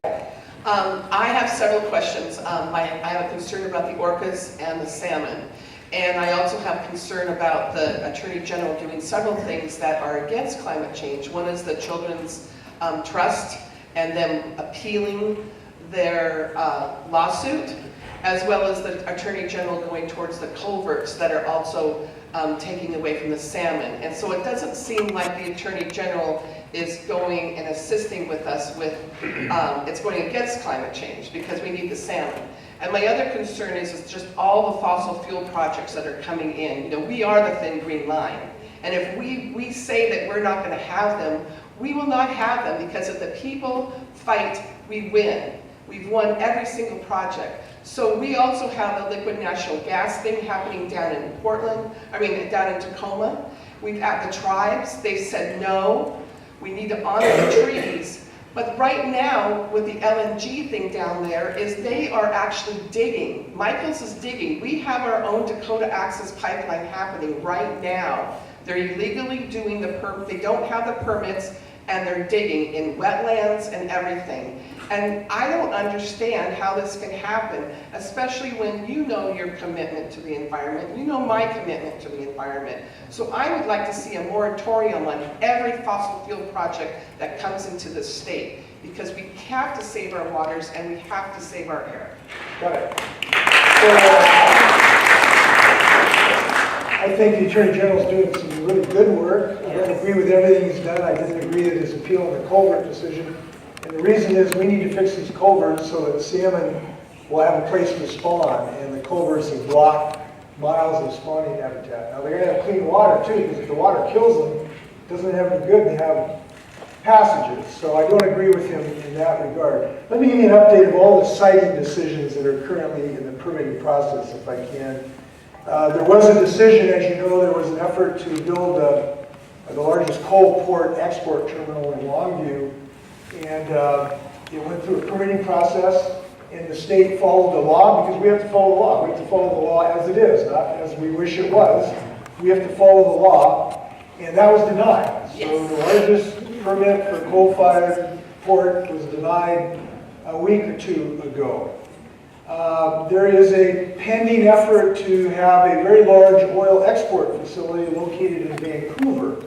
I have several questions. I have a concern about the orcas and the salmon. And I also have concern about the Attorney General doing several things that are against climate change. One is the Children's Trust and them appealing their lawsuit, as well as the Attorney General going towards the culverts that are also taking away from the salmon. And so it doesn't seem like the Attorney General is going and assisting with us with, it's going against climate change because we need the salmon. And my other concern is just all the fossil fuel projects that are coming in. You know, we are the thin green line. And if we say that we're not going to have them, we will not have them, because if the people fight, we win. We've won every single project. So we also have the liquid natural gas thing happening down in down in Tacoma. We've at the tribes, they've said no, we need to honor the trees. But right now, with the LNG thing down there, is they are actually digging. Michaels is digging. We have our own Dakota Access Pipeline happening right now. They're illegally doing they don't have the permits, and they're digging in wetlands and everything. And I don't understand how this can happen, especially when you know your commitment to the environment, you know my commitment to the environment. So I would like to see a moratorium on every fossil fuel project that comes into the state, because we have to save our waters and we have to save our air. Got it. I think the Attorney General's doing some really good work. I don't agree with everything he's done. I didn't agree with his appeal on the culvert decision. And the reason is we need to fix these culverts so that salmon will have a place to spawn, and the culverts have blocked miles of spawning habitat. Now they're going to have clean water too, because if the water kills them, it doesn't have any good to have passages. So I don't agree with him in that regard. Let me give you an update of all the siting decisions that are currently in the permitting process, if I can. There was a decision, as you know, there was an effort to build the largest coal port export terminal in Longview, and it went through a permitting process, and the state followed the law, because we have to follow the law. We have to follow the law as it is, not as we wish it was. We have to follow the law, and that was denied. Yes. So the largest permit for coal-fired port was denied a week or two ago. There is a pending effort to have a very large oil export facility located in Vancouver.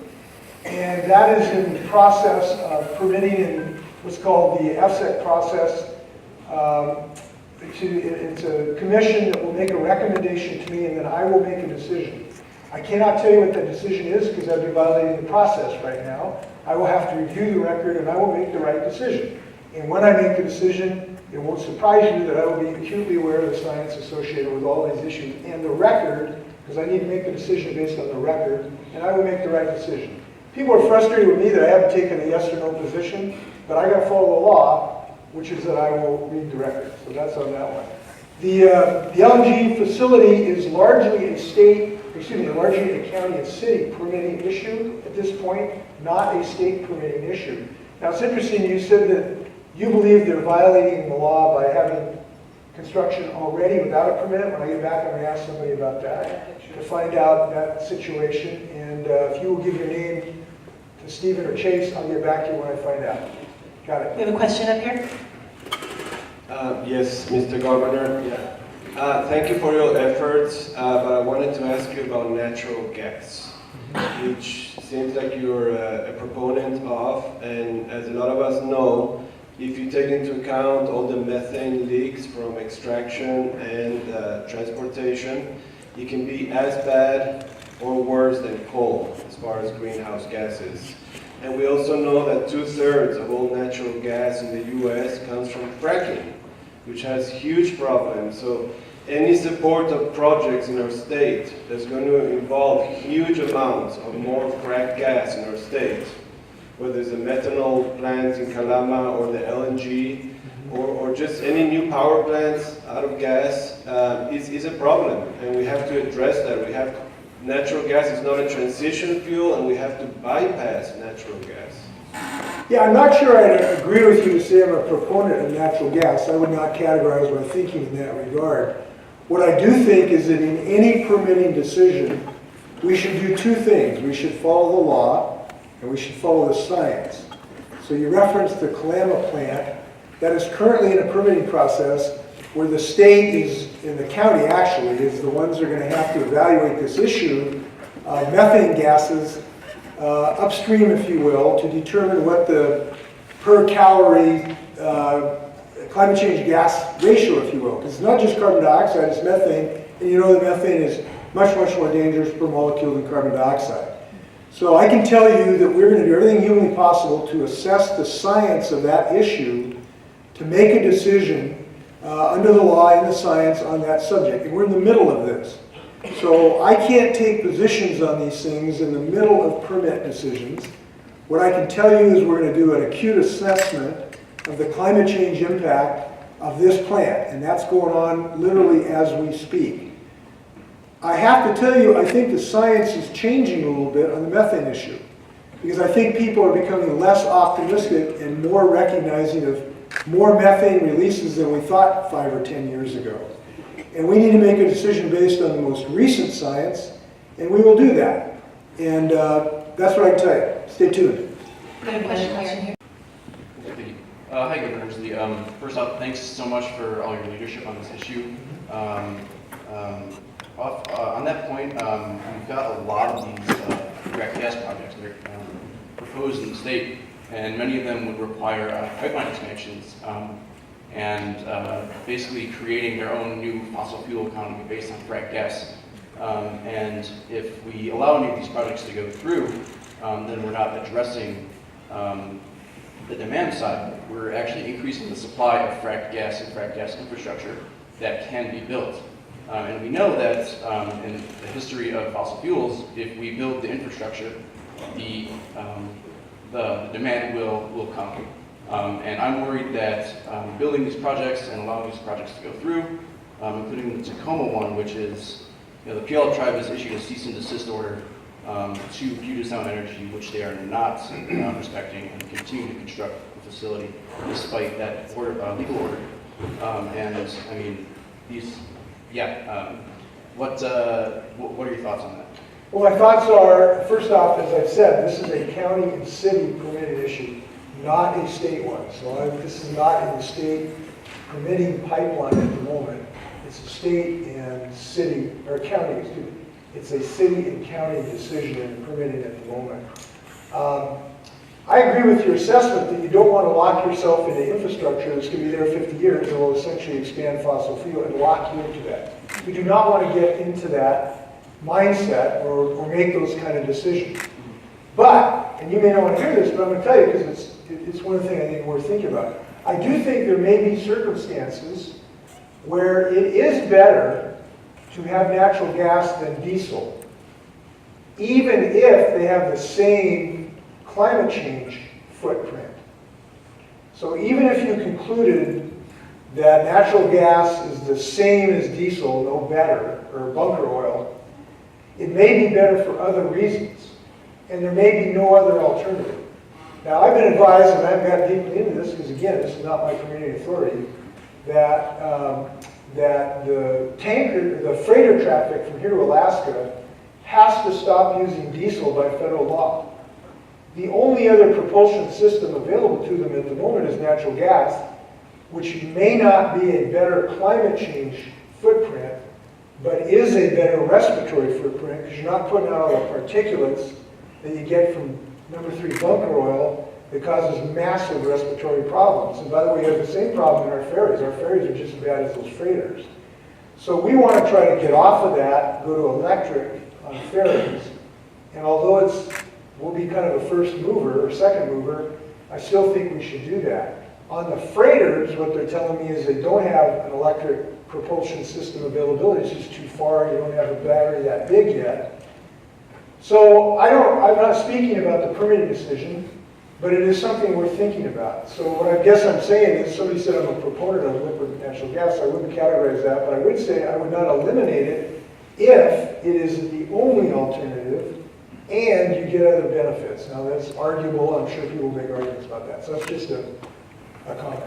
And that is in the process of permitting in what's called the FSEC process. It's a commission that will make a recommendation to me, and then I will make a decision. I cannot tell you what that decision is, because I'd be violating the process right now. I will have to review the record, and I will make the right decision. And when I make the decision, it won't surprise you that I will be acutely aware of the science associated with all these issues and the record, because I need to make the decision based on the record, and I will make the right decision. People are frustrated with me that I haven't taken a yes or no position, but I got to follow the law, which is that I will read the record. So that's on that one. The LNG facility is largely largely a county and city permitting issue at this point, not a state permitting issue. Now it's interesting, you said that you believe they're violating the law by having construction already without a permit. When I get back, I'm going to ask somebody about that to find out that situation. And if you will give your name to Stephen or Chase, I'll get back to you when I find out. Got it. We have a question up here. Yes, Mr. Governor. Yeah. Thank you for your efforts, but I wanted to ask you about natural gas, which seems like you're a proponent of, and as a lot of us know, if you take into account all the methane leaks from extraction and transportation, it can be as bad or worse than coal as far as greenhouse gases. And we also know that 2/3 of all natural gas in the US comes from fracking, which has huge problems. So any support of projects in our state that's going to involve huge amounts of more fracked gas in our state, whether it's the methanol plants in Kalama or the LNG, or just any new power plants out of gas, is a problem, and we have to address that. Natural gas is not a transition fuel, and we have to bypass natural gas. Yeah, I'm not sure I agree with you to say I'm a proponent of natural gas. I would not categorize my thinking in that regard. What I do think is that in any permitting decision, we should do two things. We should follow the law, and we should follow the science. So you referenced the Kalama plant. that is currently in a permitting process where the state is, in the county actually, is the ones that are going to have to evaluate this issue of methane gases upstream, if you will, to determine what the per calorie climate change gas ratio, if you will. Because it's not just carbon dioxide, it's methane, and you know that methane is much, much more dangerous per molecule than carbon dioxide. So I can tell you that we're going to do everything humanly possible to assess the science of that issue, to make a decision under the law and the science on that subject. And we're in the middle of this. So I can't take positions on these things in the middle of permit decisions. What I can tell you is we're going to do an acute assessment of the climate change impact of this plant, and that's going on literally as we speak. I have to tell you, I think the science is changing a little bit on the methane issue, because I think people are becoming less optimistic and more recognizing of more methane releases than we thought 5 or 10 years ago. And we need to make a decision based on the most recent science, and we will do that. And that's what I can tell you. Stay tuned. I have a question here. Hi, Governor Inslee. First off, thanks so much for all your leadership on this issue. On that point, we've got a lot of these direct gas projects that are proposed in the state, and many of them would require pipeline expansions and basically creating their own new fossil fuel economy based on frac gas. And if we allow any of these projects to go through, then we're not addressing the demand side. We're actually increasing the supply of frac gas and frac gas infrastructure that can be built. And we know that in the history of fossil fuels, if we build the infrastructure, the demand will come. And I'm worried that building these projects and allowing these projects to go through, including the Tacoma one, which is, the Puyallup tribe has issued a cease and desist order to Puget Sound Energy, which they are not respecting, and continue to construct the facility despite that order, legal order. And I mean, these, what are your thoughts on that? Well, my thoughts are, first off, as I've said, this is a county and city permitted issue, not a state one. So this is not in the state permitting pipeline at the moment. It's a state and city, or county, excuse me. It's a city and county decision and permitting at the moment. I agree with your assessment that you don't want to lock yourself into infrastructure that's going to be there 50 years and will essentially expand fossil fuel and lock you into that. We do not want to get into that mindset or make those kind of decisions. But, and you may not want to hear this, but I'm going to tell you because it's one thing I think worth thinking about. I do think there may be circumstances where it is better to have natural gas than diesel, even if they have the same climate change footprint. So even if you concluded that natural gas is the same as diesel, no better, or bunker oil, it may be better for other reasons, and there may be no other alternative. Now, I've been advised, and I've got deeply into this, because again, this is not my permitting authority, that the freighter traffic from here to Alaska has to stop using diesel by federal law. The only other propulsion system available to them at the moment is natural gas, which may not be a better climate change footprint, but is a better respiratory footprint because you're not putting out all the particulates that you get from number 3 bunker oil that causes massive respiratory problems. And by the way, we have the same problem in our ferries. Our ferries are just as bad as those freighters. So we want to try to get off of that, go to electric on ferries. And although we'll be kind of a first mover or second mover, I still think we should do that. On the freighters, what they're telling me is they don't have an electric propulsion system availability. It's just too far. You don't have a battery that big yet. So I'm not speaking about the permitting decision, but it is something we're thinking about. So what I guess I'm saying is, somebody said I'm a proponent of liquid natural gas. I wouldn't categorize that, but I would say I would not eliminate it if it is the only alternative and you get other benefits. Now that's arguable. I'm sure people make arguments about that. So that's just a comment.